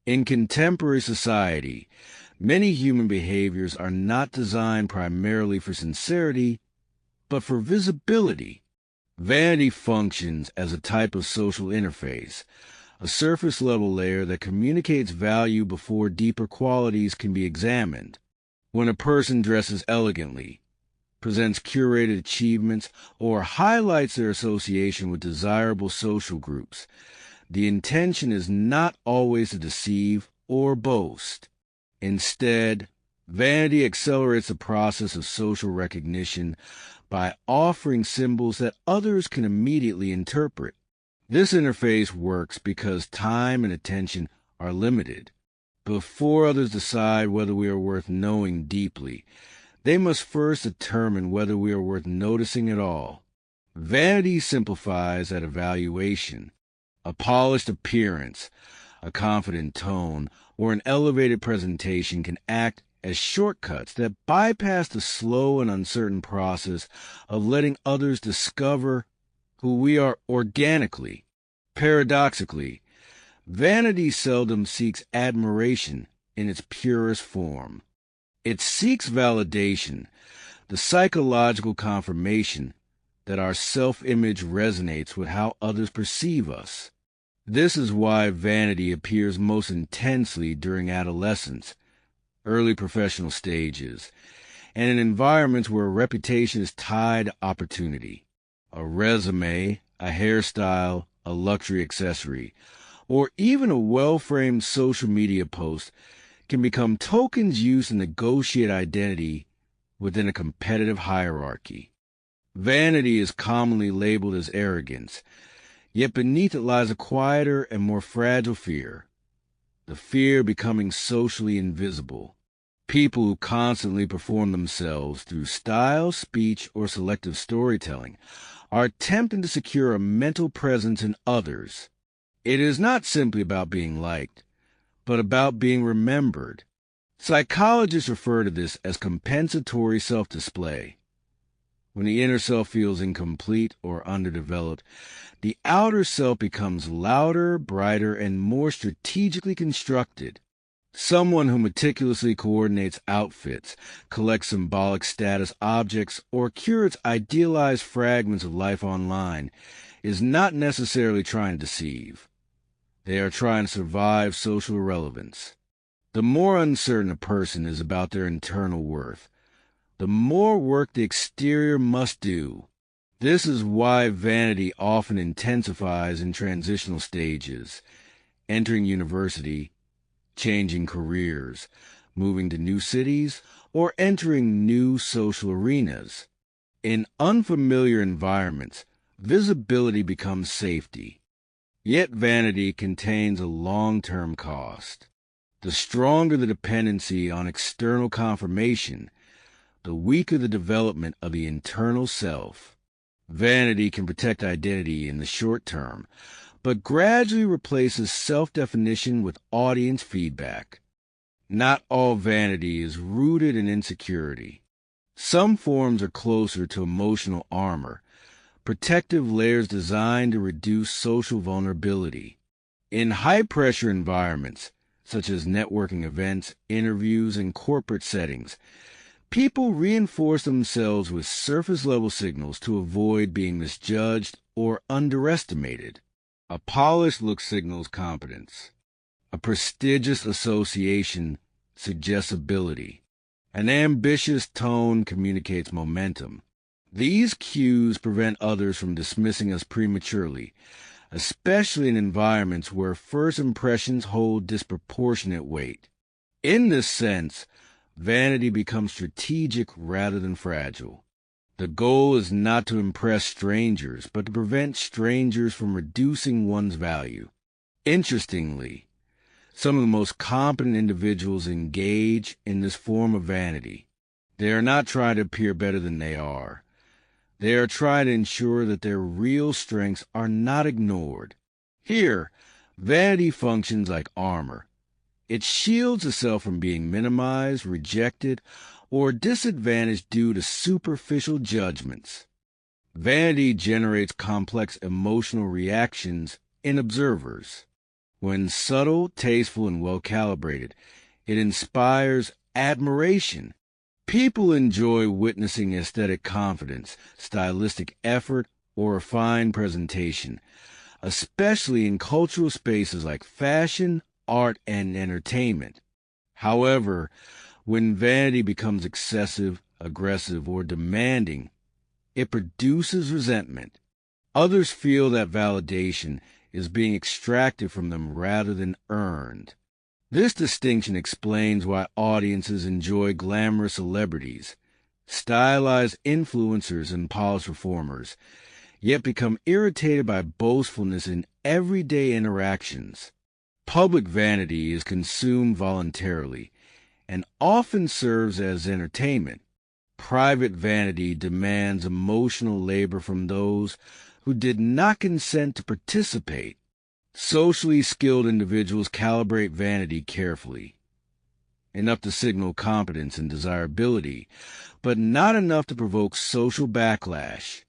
In contemporary society, many human behaviors are not designed primarily for sincerity, but for visibility. Vanity functions as a type of social interface, a surface-level layer that communicates value before deeper qualities can be examined. When a person dresses elegantly, presents curated achievements, or highlights their association with desirable social groups, the intention is not always to deceive or boast. Instead, vanity accelerates the process of social recognition by offering symbols that others can immediately interpret. This interface works because time and attention are limited. Before others decide whether we are worth knowing deeply, they must first determine whether we are worth noticing at all. Vanity simplifies that evaluation. A polished appearance, a confident tone, or an elevated presentation can act as shortcuts that bypass the slow and uncertain process of letting others discover who we are organically. Paradoxically, vanity seldom seeks admiration in its purest form. It seeks validation, the psychological confirmation that our self-image resonates with how others perceive us. This is why vanity appears most intensely during adolescence, early professional stages, and in environments where a reputation is tied to opportunity. A resume, a hairstyle, a luxury accessory, or even a well-framed social media post can become tokens used to negotiate identity within a competitive hierarchy. Vanity is commonly labeled as arrogance, yet beneath it lies a quieter and more fragile fear, the fear of becoming socially invisible. People who constantly perform themselves through style, speech, or selective storytelling are attempting to secure a mental presence in others. It is not simply about being liked, but about being remembered. Psychologists refer to this as compensatory self-display. When the inner self feels incomplete or underdeveloped, the outer self becomes louder, brighter, and more strategically constructed. Someone who meticulously coordinates outfits, collects symbolic status objects, or curates idealized fragments of life online is not necessarily trying to deceive. They are trying to survive social relevance. The more uncertain a person is about their internal worth, the more work the exterior must do. This is why vanity often intensifies in transitional stages, entering university, changing careers, moving to new cities, or entering new social arenas. In unfamiliar environments, visibility becomes safety. Yet vanity contains a long-term cost. The stronger the dependency on external confirmation, the weaker the development of the internal self. Vanity can protect identity in the short term, but gradually replaces self-definition with audience feedback. Not all vanity is rooted in insecurity. Some forms are closer to emotional armor, protective layers designed to reduce social vulnerability. In high-pressure environments, such as networking events, interviews, and corporate settings, people reinforce themselves with surface-level signals to avoid being misjudged or underestimated. A polished look signals competence. A prestigious association suggests ability. An ambitious tone communicates momentum. These cues prevent others from dismissing us prematurely, especially in environments where first impressions hold disproportionate weight. In this sense, vanity becomes strategic rather than fragile. The goal is not to impress strangers, but to prevent strangers from reducing one's value. Interestingly, some of the most competent individuals engage in this form of vanity. They are not trying to appear better than they are. They are trying to ensure that their real strengths are not ignored. Here, vanity functions like armor. It shields itself from being minimized, rejected, or disadvantaged due to superficial judgments. Vanity generates complex emotional reactions in observers. When subtle, tasteful, and well-calibrated, it inspires admiration. People enjoy witnessing aesthetic confidence, stylistic effort, or refined presentation, especially in cultural spaces like fashion, art, and entertainment. However, when vanity becomes excessive, aggressive, or demanding, it produces resentment. Others feel that validation is being extracted from them rather than earned. This distinction explains why audiences enjoy glamorous celebrities, stylized influencers, and polished performers, yet become irritated by boastfulness in everyday interactions. Public vanity is consumed voluntarily and often serves as entertainment. Private vanity demands emotional labor from those who did not consent to participate. Socially skilled individuals calibrate vanity carefully, enough to signal competence and desirability, but not enough to provoke social backlash.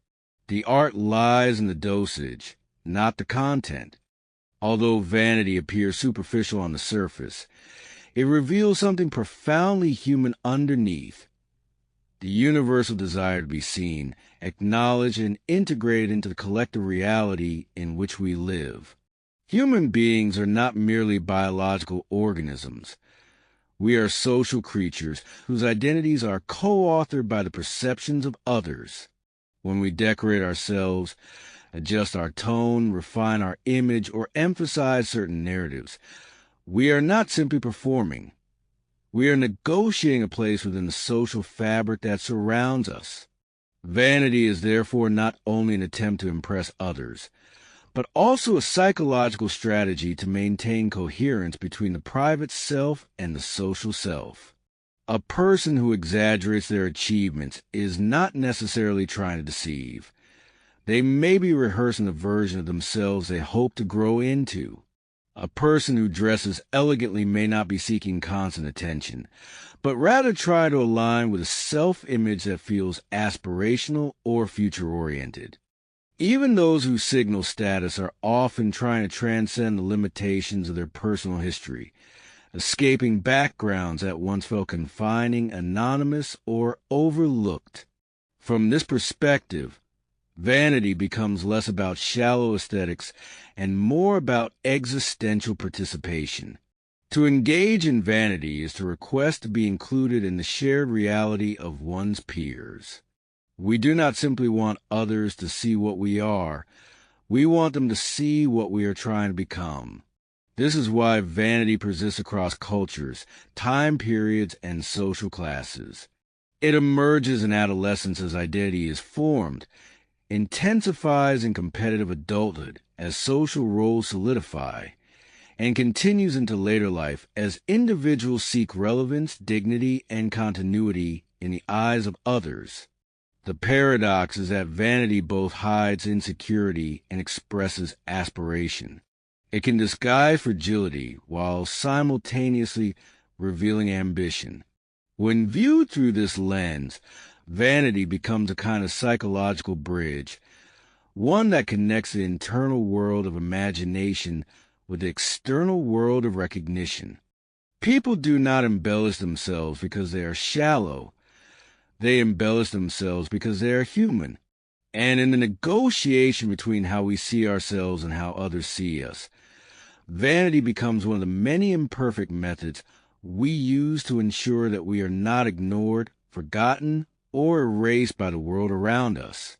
The art lies in the dosage, not the content. Although vanity appears superficial on the surface, it reveals something profoundly human underneath. The universal desire to be seen, acknowledged, and integrated into the collective reality in which we live. Human beings are not merely biological organisms. We are social creatures whose identities are co-authored by the perceptions of others. When we decorate ourselves, adjust our tone, refine our image, or emphasize certain narratives, we are not simply performing. We are negotiating a place within the social fabric that surrounds us. Vanity is therefore not only an attempt to impress others, but also a psychological strategy to maintain coherence between the private self and the social self. A person who exaggerates their achievements is not necessarily trying to deceive. They may be rehearsing a version of themselves they hope to grow into. A person who dresses elegantly may not be seeking constant attention, but rather try to align with a self-image that feels aspirational or future-oriented. Even those who signal status are often trying to transcend the limitations of their personal history, escaping backgrounds that once felt confining, anonymous, or overlooked. From this perspective, vanity becomes less about shallow aesthetics and more about existential participation. To engage in vanity is to request to be included in the shared reality of one's peers. We do not simply want others to see what we are. We want them to see what we are trying to become. This is why vanity persists across cultures, time periods, and social classes. It emerges in adolescence as identity is formed, intensifies in competitive adulthood as social roles solidify, and continues into later life as individuals seek relevance, dignity, and continuity in the eyes of others. The paradox is that vanity both hides insecurity and expresses aspiration. It can disguise fragility while simultaneously revealing ambition. When viewed through this lens, vanity becomes a kind of psychological bridge, one that connects the internal world of imagination with the external world of recognition. People do not embellish themselves because they are shallow. They embellish themselves because they are human. And in the negotiation between how we see ourselves and how others see us, vanity becomes one of the many imperfect methods we use to ensure that we are not ignored, forgotten, or erased by the world around us.